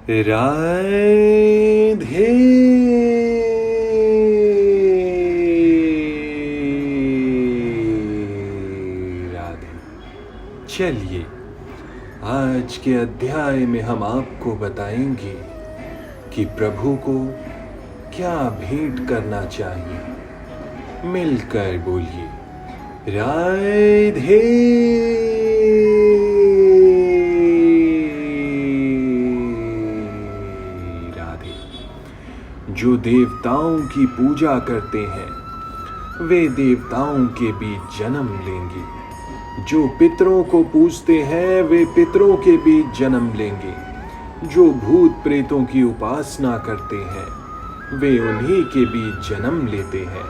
राधे राधे। चलिए आज के अध्याय में हम आपको बताएंगे कि प्रभु को क्या भेंट करना चाहिए। मिलकर बोलिए राधे राधे। जो देवताओं की पूजा करते हैं वे देवताओं के बीच जन्म लेंगे। जो पितरों को पूजते हैं वे पितरों के बीच जन्म लेंगे। जो भूत प्रेतों की उपासना करते हैं वे उन्हीं के बीच जन्म लेते हैं।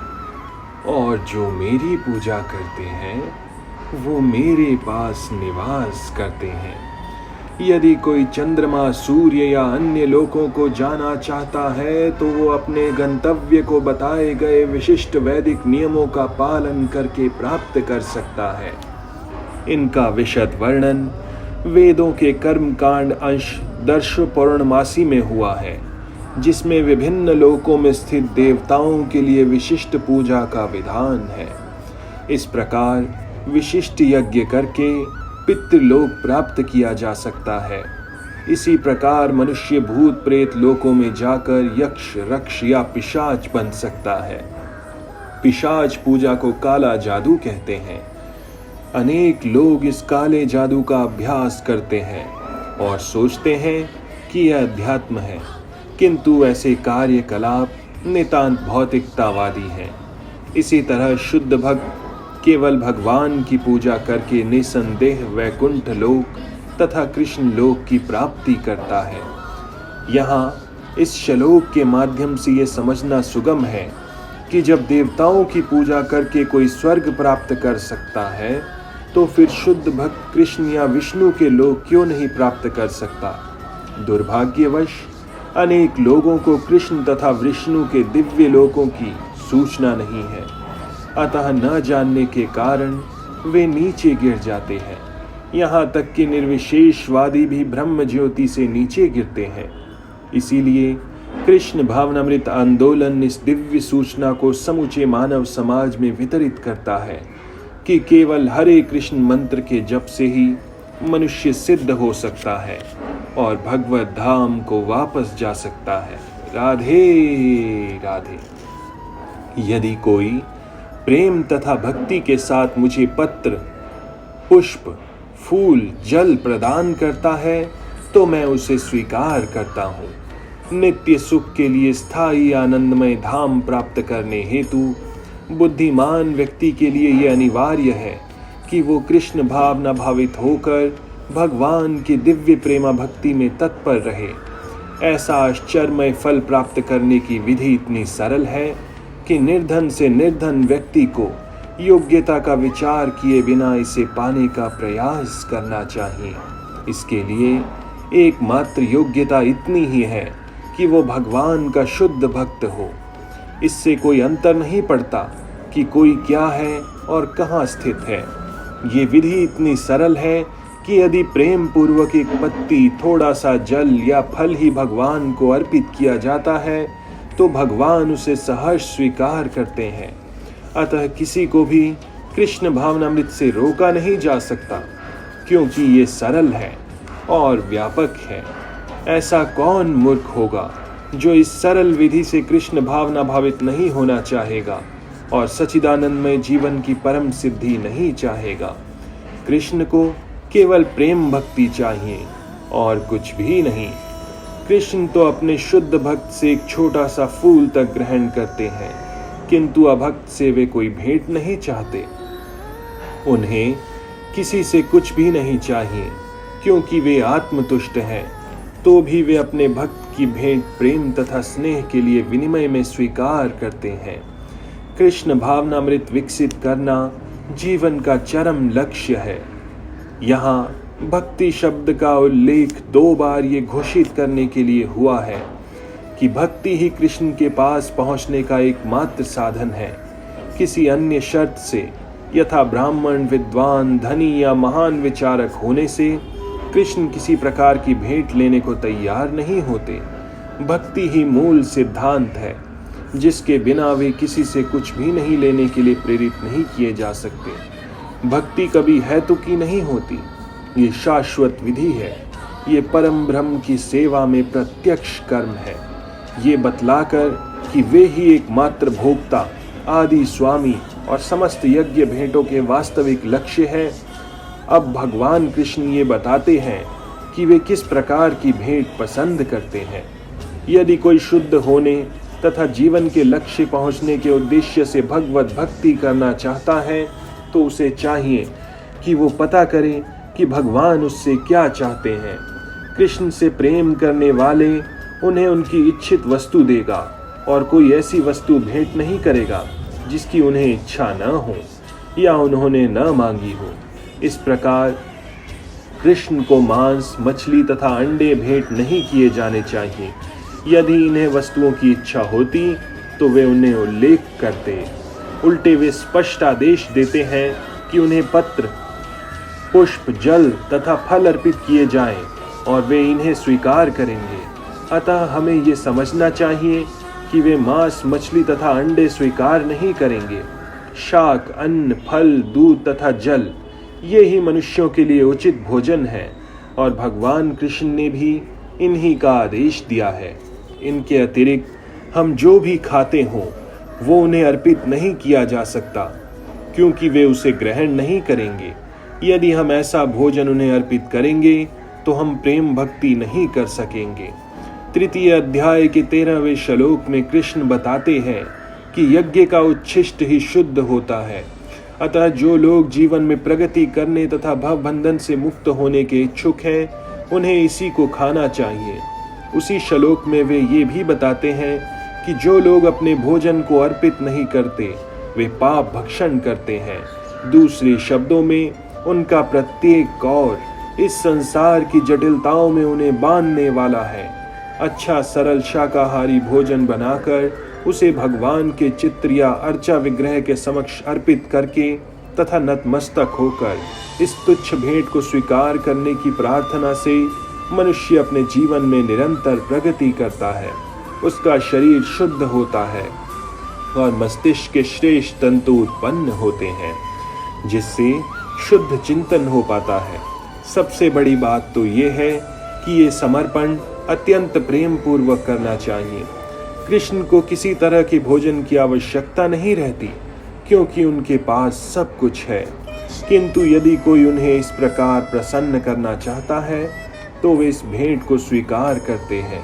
और जो मेरी पूजा करते हैं वो मेरे पास निवास करते हैं। यदि कोई चंद्रमा, सूर्य या अन्य लोकों को जाना चाहता है तो वो अपने गंतव्य को बताए गए विशिष्ट वैदिक नियमों का पालन करके प्राप्त कर सकता है। इनका विशद वर्णन वेदों के कर्मकांड अंश दर्श पौर्णमासी में हुआ है, जिसमें विभिन्न लोकों में स्थित देवताओं के लिए विशिष्ट पूजा का विधान है। इस प्रकार विशिष्ट यज्ञ करके पितृलोक प्राप्त किया जा सकता है। इसी प्रकार मनुष्य भूत प्रेत लोकों में जाकर यक्ष, रक्ष या पिशाच बन सकता है। पिशाच पूजा को काला जादू कहते हैं। अनेक लोग इस काले जादू का अभ्यास करते हैं और सोचते हैं कि यह अध्यात्म है, किंतु ऐसे कार्यकलाप नितांत भौतिकतावादी हैं। इसी तरह शुद्ध भक्त केवल भगवान की पूजा करके निसंदेह वैकुंठ लोक तथा कृष्ण लोक की प्राप्ति करता है। यहाँ इस श्लोक के माध्यम से ये समझना सुगम है कि जब देवताओं की पूजा करके कोई स्वर्ग प्राप्त कर सकता है तो फिर शुद्ध भक्त कृष्ण या विष्णु के लोक क्यों नहीं प्राप्त कर सकता। दुर्भाग्यवश अनेक लोगों को कृष्ण तथा विष्णु के दिव्य लोकों की सूचना नहीं है, अतः न जानने के कारण वे नीचे गिर जाते हैं। यहाँ तक कि निर्विशेषवादी भी ब्रह्म ज्योति से नीचे गिरते हैं। इसीलिए कृष्ण भावनामृत आंदोलन इस दिव्य सूचना को समूचे मानव समाज में वितरित करता है कि केवल हरे कृष्ण मंत्र के जप से ही मनुष्य सिद्ध हो सकता है और भगवत धाम को वापस जा सकता है। राधे राधे। यदि कोई प्रेम तथा भक्ति के साथ मुझे पत्र, पुष्प, फूल, जल प्रदान करता है तो मैं उसे स्वीकार करता हूँ। नित्य सुख के लिए स्थायी आनंदमय धाम प्राप्त करने हेतु बुद्धिमान व्यक्ति के लिए यह अनिवार्य है कि वो कृष्ण भावना भावित होकर भगवान की दिव्य प्रेमा भक्ति में तत्पर रहे। ऐसा आश्चर्यमय फल प्राप्त करने की विधि इतनी सरल है कि निर्धन से निर्धन व्यक्ति को योग्यता का विचार किए बिना इसे पाने का प्रयास करना चाहिए। इसके लिए एकमात्र योग्यता इतनी ही है कि वो भगवान का शुद्ध भक्त हो। इससे कोई अंतर नहीं पड़ता कि कोई क्या है और कहाँ स्थित है। ये विधि इतनी सरल है कि यदि प्रेम पूर्वक एक पत्ती, थोड़ा सा जल या फल ही भगवान को अर्पित किया जाता है तो भगवान उसे सहर्ष स्वीकार करते हैं। अतः किसी को भी कृष्ण भावनामृत से रोका नहीं जा सकता, क्योंकि ये सरल है और व्यापक है। ऐसा कौन मूर्ख होगा जो इस सरल विधि से कृष्ण भावना भावित नहीं होना चाहेगा और सच्चिदानंदमय जीवन की परम सिद्धि नहीं चाहेगा। कृष्ण को केवल प्रेम भक्ति चाहिए और कुछ भी नहीं। कृष्ण तो अपने शुद्ध भक्त से एक छोटा सा फूल तक ग्रहण करते हैं, किंतु अभक्त से वे कोई भेंट नहीं चाहते। उन्हें किसी से कुछ भी नहीं चाहिए, क्योंकि वे आत्मतुष्ट हैं। तो भी वे अपने भक्त की भेंट प्रेम तथा स्नेह के लिए विनिमय में स्वीकार करते हैं। कृष्ण भावनामृत विकसित करना जीवन का चरम लक्ष्य है। यहाँ भक्ति शब्द का उल्लेख 2 बार ये घोषित करने के लिए हुआ है कि भक्ति ही कृष्ण के पास पहुँचने का एकमात्र साधन है। किसी अन्य शर्त से, यथा ब्राह्मण, विद्वान, धनी या महान विचारक होने से कृष्ण किसी प्रकार की भेंट लेने को तैयार नहीं होते। भक्ति ही मूल सिद्धांत है, जिसके बिना वे किसी से कुछ भी नहीं लेने के लिए प्रेरित नहीं किए जा सकते। भक्ति कभी हेतु की नहीं होती, ये शाश्वत विधि है। ये परम ब्रह्म की सेवा में प्रत्यक्ष कर्म है। ये बतलाकर कि वे ही एकमात्र भोक्ता, आदि स्वामी और समस्त यज्ञ भेंटों के वास्तविक लक्ष्य है। अब भगवान कृष्ण ये बताते हैं कि वे किस प्रकार की भेंट पसंद करते हैं। यदि कोई शुद्ध होने तथा जीवन के लक्ष्य पहुंचने के उद्देश्य से भगवत भक्ति करना चाहता है, तो उसे चाहिए कि वो पता करे कि भगवान उससे क्या चाहते हैं। कृष्ण से प्रेम करने वाले उन्हें उनकी इच्छित वस्तु देगा और कोई ऐसी वस्तु भेंट नहीं करेगा जिसकी उन्हें इच्छा न हो या उन्होंने न मांगी हो। इस प्रकार कृष्ण को मांस, मछली तथा अंडे भेंट नहीं किए जाने चाहिए। यदि इन्हें वस्तुओं की इच्छा होती तो वे उन्हें उल्लेख करते। उल्टे वे स्पष्ट आदेश देते हैं कि उन्हें पत्र, पुष्प, जल तथा फल अर्पित किए जाएं और वे इन्हें स्वीकार करेंगे। अतः हमें ये समझना चाहिए कि वे मांस, मछली तथा अंडे स्वीकार नहीं करेंगे। शाक, अन्न, फल, दूध तथा जल, ये ही मनुष्यों के लिए उचित भोजन है और भगवान कृष्ण ने भी इन्हीं का आदेश दिया है। इनके अतिरिक्त हम जो भी खाते हों वो उन्हें अर्पित नहीं किया जा सकता, क्योंकि वे उसे ग्रहण नहीं करेंगे। यदि हम ऐसा भोजन उन्हें अर्पित करेंगे तो हम प्रेम भक्ति नहीं कर सकेंगे। तृतीय अध्याय के 13वें श्लोक में कृष्ण बताते हैं कि यज्ञ का उच्छिष्ट ही शुद्ध होता है। अतः जो लोग जीवन में प्रगति करने तथा भवबंधन से मुक्त होने के इच्छुक हैं, उन्हें इसी को खाना चाहिए। उसी श्लोक में वे ये भी बताते हैं कि जो लोग अपने भोजन को अर्पित नहीं करते, वे पाप भक्षण करते हैं। दूसरे शब्दों में, उनका प्रत्येक कौर इस संसार की जटिलताओं में उन्हें बांधने वाला है। अच्छा सरल शाकाहारी भोजन बनाकर उसे भगवान के चित्र या अर्चा विग्रह के समक्ष अर्पित करके तथा नतमस्तक होकर इस तुच्छ भेंट को स्वीकार करने की प्रार्थना से मनुष्य अपने जीवन में निरंतर प्रगति करता है। उसका शरीर शुद्ध होता है और मस्तिष्क के श्रेष्ठ तंतु उत्पन्न होते हैं, जिससे शुद्ध चिंतन हो पाता है। सबसे बड़ी बात तो ये है कि ये समर्पण अत्यंत प्रेम पूर्वक करना चाहिए। कृष्ण को किसी तरह के भोजन की आवश्यकता नहीं रहती, क्योंकि उनके पास सब कुछ है। किंतु यदि कोई उन्हें इस प्रकार प्रसन्न करना चाहता है तो वे इस भेंट को स्वीकार करते हैं।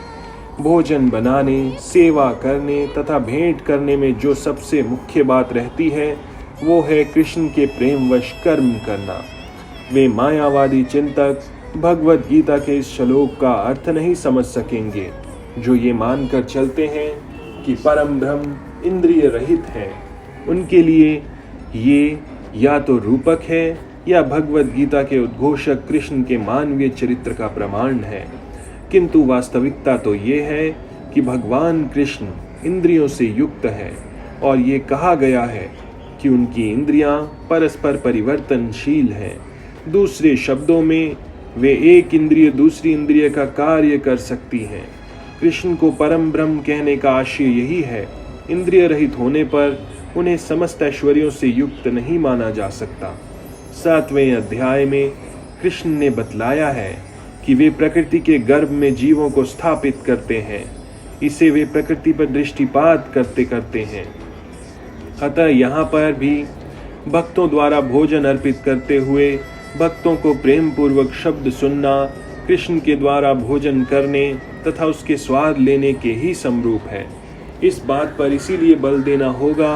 भोजन बनाने, सेवा करने तथा भेंट करने में जो सबसे मुख्य बात रहती है वो है कृष्ण के प्रेमवश कर्म करना। वे मायावादी चिंतक भगवत गीता के इस श्लोक का अर्थ नहीं समझ सकेंगे, जो ये मानकर चलते हैं कि परम ब्रह्म इंद्रिय रहित है। उनके लिए ये या तो रूपक है या भगवत गीता के उद्घोषक कृष्ण के मानवीय चरित्र का प्रमाण है। किंतु वास्तविकता तो ये है कि भगवान कृष्ण इंद्रियों से युक्त है और ये कहा गया है कि उनकी इंद्रियां परस्पर परिवर्तनशील हैं। दूसरे शब्दों में, वे एक इंद्रिय दूसरी इंद्रिय का कार्य कर सकती हैं। कृष्ण को परम ब्रह्म कहने का आशय यही है। इंद्रिय रहित होने पर उन्हें समस्त ऐश्वर्यों से युक्त नहीं माना जा सकता। 7वें अध्याय में कृष्ण ने बतलाया है कि वे प्रकृति के गर्भ में जीवों को स्थापित करते हैं। इसे वे प्रकृति पर दृष्टिपात करते हैं। अतः यहाँ पर भी भक्तों द्वारा भोजन अर्पित करते हुए भक्तों को प्रेम पूर्वक शब्द सुनना कृष्ण के द्वारा भोजन करने तथा उसके स्वाद लेने के ही समरूप है। इस बात पर इसीलिए बल देना होगा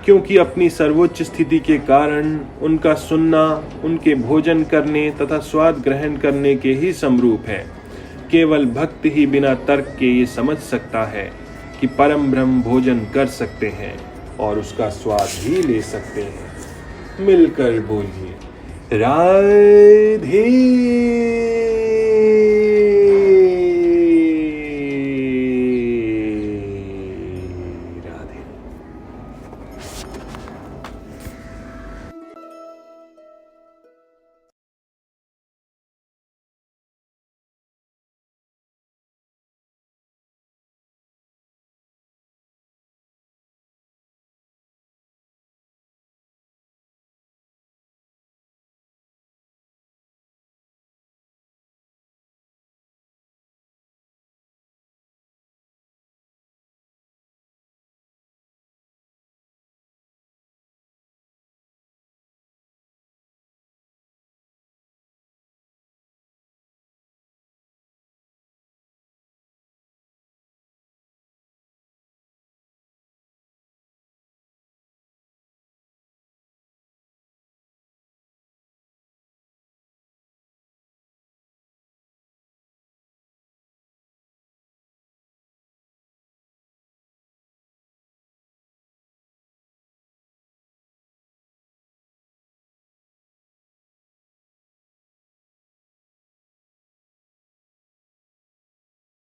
क्योंकि अपनी सर्वोच्च स्थिति के कारण उनका सुनना उनके भोजन करने तथा स्वाद ग्रहण करने के ही समरूप है। केवल भक्त ही बिना तर्क के ये समझ सकता है कि परम ब्रह्म भोजन कर सकते हैं और उसका स्वाद भी ले सकते हैं। मिलकर बोलिए राधे।